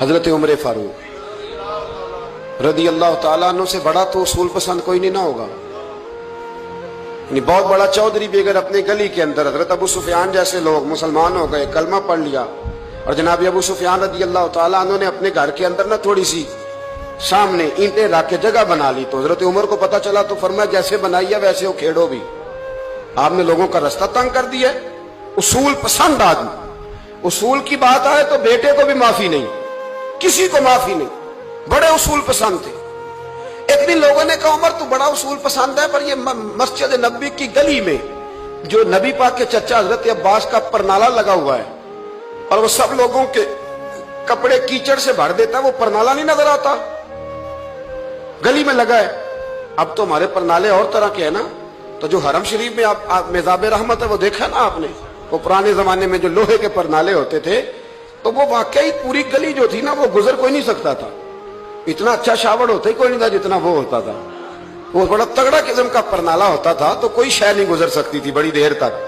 حضرت عمر فاروق رضی اللہ تعالیٰ عنہ سے بڑا تو اصول پسند کوئی نہیں نہ ہوگا. یعنی بہت بڑا چودھری بھی اگر اپنے گلی کے اندر حضرت ابو سفیان جیسے لوگ مسلمان ہو گئے, کلمہ پڑھ لیا, اور جناب ابو سفیان رضی اللہ تعالیٰ عنہ نے اپنے گھر کے اندر نہ تھوڑی سی سامنے اینٹیں رکھ کے جگہ بنا لی, تو حضرت عمر کو پتا چلا تو فرمایا جیسے بنائی ہے ویسے وہ کھیڑو بھی. آپ نے لوگوں کا رستہ تنگ کر دیا. اصول پسند آدمی, اصول کی بات آئے تو بیٹے کو بھی معافی نہیں, کسی کو معافی نہیں, بڑے اصول پسند تھے. ایک دن لوگوں نے کہا عمر تو بڑا اصول پسند ہے, پر یہ مسجد نبوی کی گلی میں جو نبی پاک کے چچا حضرت عباس کا پرنالہ لگا ہوا ہے اور وہ سب لوگوں کے کپڑے کیچڑ سے بھر دیتا ہے, وہ پرنالہ نہیں نظر آتا, گلی میں لگا ہے. اب تو ہمارے پرنالے اور طرح کے ہیں نا, تو جو حرم شریف میں آپ میزاب رحمت ہے وہ دیکھا نا آپ نے, وہ پرانے زمانے میں جو لوہے کے پرنالے ہوتے تھے, تو وہ واقعی پوری گلی جو تھی نا وہ گزر کوئی نہیں سکتا تھا. اتنا اچھا شاوڑ ہوتا ہی کوئی نہیں تھا جتنا وہ ہوتا تھا. وہ بڑا تگڑا قسم کا پرنالہ ہوتا تھا, تو کوئی شے نہیں گزر سکتی تھی بڑی دیر تک.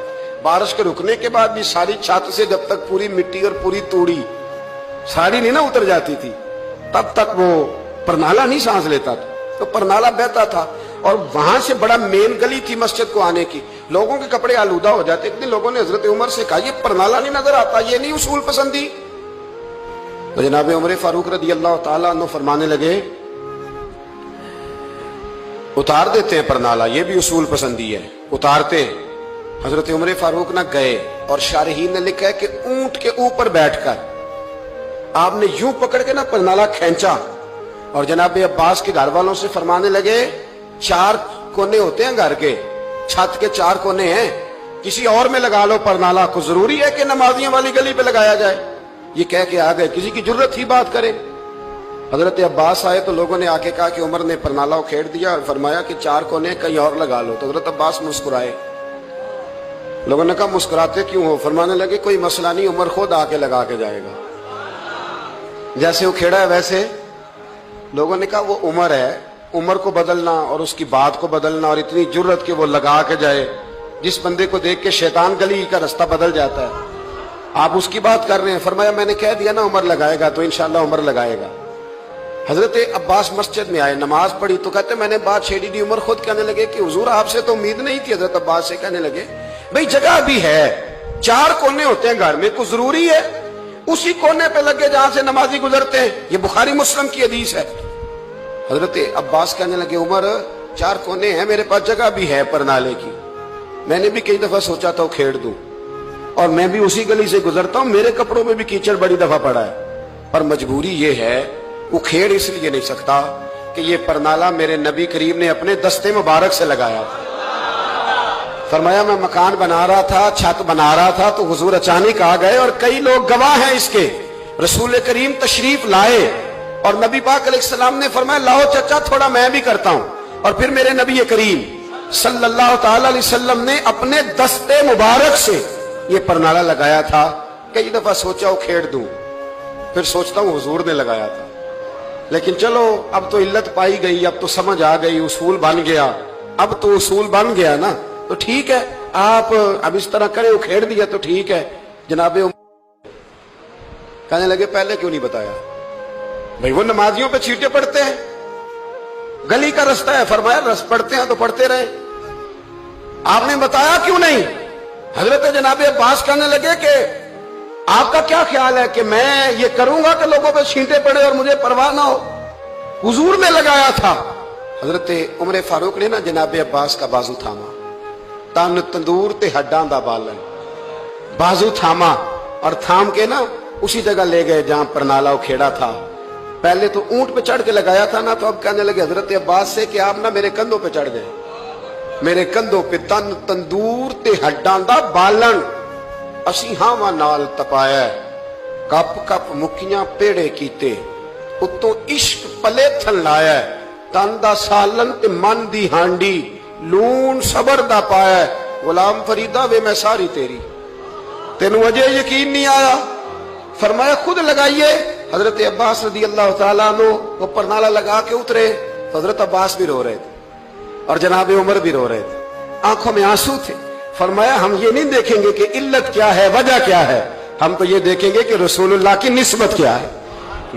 بارش کے رکنے کے بعد بھی ساری چھت سے جب تک پوری مٹی اور پوری توڑی ساری نہیں نہ اتر جاتی تھی تب تک وہ پرنالہ نہیں سانس لیتا تھا, تو پرنالہ بہتا تھا. اور وہاں سے بڑا مین گلی تھی مسجد کو آنے کی, لوگوں کے کپڑے آلودہ ہو جاتے. ایک دن لوگوں نے حضرت عمر سے کہا یہ پرنالہ نہیں نظر آتا, یہ نہیں اصول پسندی. تو جناب عمر فاروق رضی اللہ تعالیٰ عنہ فرمانے لگے اتار دیتے ہیں پرنالہ, یہ بھی اصول پسندی ہے, اتارتے. حضرت عمر فاروق نہ گئے, اور شارحین نے لکھا ہے کہ اونٹ کے اوپر بیٹھ کر آپ نے یوں پکڑ کے نا پرنالہ کھینچا, اور جناب عباس کے گھر والوں سے فرمانے لگے 4 کونے ہوتے ہیں گھر کے, چھت کے 4 کونے ہیں, کسی اور میں لگا لو پرنالہ, کو ضروری ہے کہ نمازیوں والی گلی پہ لگایا جائے. یہ کہہ کے آ گئے, کسی کی ضرورت ہی بات کرے. حضرت عباس آئے تو لوگوں نے آ کے کہا کہ عمر نے پرنالہ کھیڑ دیا, اور فرمایا کہ 4 کونے کہیں اور لگا لو. تو حضرت عباس مسکرائے. لوگوں نے کہا مسکراتے کیوں ہو؟ فرمانے لگے کوئی مسئلہ نہیں, عمر خود آ کے لگا کے جائے گا. جیسے وہ کھیڑا ہے ویسے. لوگوں نے کہا وہ عمر ہے, عمر کو بدلنا اور اس کی بات کو بدلنا, اور اتنی جرت کہ وہ لگا کے جائے. جس بندے کو دیکھ کے شیطان گلی کا رستہ بدل جاتا ہے, آپ اس کی بات کر رہے ہیں. فرمایا میں نے کہہ دیا نا عمر لگائے گا, تو انشاءاللہ عمر لگائے گا. حضرت عباس مسجد میں آئے, نماز پڑھی تو کہتے میں نے بات چھیڑی دی. عمر خود کہنے لگے کہ حضور آپ سے تو امید نہیں تھی. حضرت عباس سے کہنے لگے بھئی جگہ بھی ہے, 4 کونے ہوتے ہیں گھر میں, کوئی ضروری ہے اسی کونے پہ لگے جہاں سے نمازی گزرتے ہیں؟ یہ بخاری مسلم کی حدیث ہے. حضرت عباس کہنے لگے عمر 4 کونے ہیں, میرے پاس جگہ بھی ہے پرنالے کی, میں نے بھی کئی دفعہ سوچا تھا کھیڑ دوں, اور میں بھی اسی گلی سے گزرتا ہوں, میرے کپڑوں میں بھی کیچڑ بڑی دفعہ پڑا ہے, پر مجبوری یہ ہے وہ کھیڑ اس لیے نہیں سکتا کہ یہ پرنالہ میرے نبی کریم نے اپنے دستے مبارک سے لگایا تھا. فرمایا میں مکان بنا رہا تھا, چھت بنا رہا تھا, تو حضور اچانک آ گئے, اور کئی لوگ گواہ ہیں اس کے. رسول کریم تشریف لائے اور نبی پاک علیہ السلام نے فرمایا لاؤ چچا تھوڑا میں بھی کرتا ہوں, اور پھر میرے نبی کریم صلی اللہ تعالی علیہ وسلم نے اپنے دستے مبارک سے یہ پرنالہ لگایا تھا. کئی دفعہ سوچا وہ کھیڑ دوں, پھر سوچتا ہوں حضور نے لگایا تھا. لیکن چلو اب تو علت پائی گئی, اب تو سمجھ آ گئی, اصول بن گیا. اب تو اصول بن گیا نا, تو ٹھیک ہے آپ اب اس طرح کرے, وہ کھیڑ دیا تو ٹھیک ہے. جناب کہنے لگے پہلے کیوں نہیں بتایا؟ بھئی وہ نمازیوں پہ چیٹے پڑتے ہیں, گلی کا رستہ ہے. فرمایا رس پڑتے ہیں تو پڑھتے رہے, آپ نے بتایا کیوں نہیں؟ حضرت جناب عباس کہنے لگے کہ آپ کا کیا خیال ہے کہ میں یہ کروں گا کہ لوگوں پہ چھینٹے پڑے اور مجھے پرواہ نہ ہو؟ حضور نے لگایا تھا. حضرت عمر فاروق نے نا جناب عباس کا بازو تھاما, تن تندور تے ہڈاں دا بالن, بازو تھاما اور تھام کے نا اسی جگہ لے گئے جہاں پرنالہ کھیڑا تھا. پہلے تو اونٹ پہ چڑھ کے لگایا تھا نا, تو اب کہنے لگے حضرت عباس سے کہ آپ نا میرے کندھوں پہ چڑھ گئے, میرے کندھوں پہ تن تندور تے ہڈاں دا بالن, اسی ہاواں نال تپایا, کپ کپ مکیاں پیڑے کیتے, اتوں عشق پلے تھن لایا, تن دا سالن تے من دی ہانڈی, لون صبر دا پایا. غلام فریدہ وے میں ساری تیری, تینوں اجے یقین نہیں آیا؟ فرمایا خود لگائیے. حضرت عباس رضی اللہ تعالیٰ عنہ وہ پرنالہ لگا کے اترے, تو حضرت عباس بھی رو رہے تھے اور جناب عمر بھی رو رہے تھے, آنکھوں میں آنسو تھے. فرمایا ہم یہ نہیں دیکھیں گے کہ علت کیا ہے, وجہ کیا ہے, ہم تو یہ دیکھیں گے کہ رسول اللہ کی نسبت کیا ہے.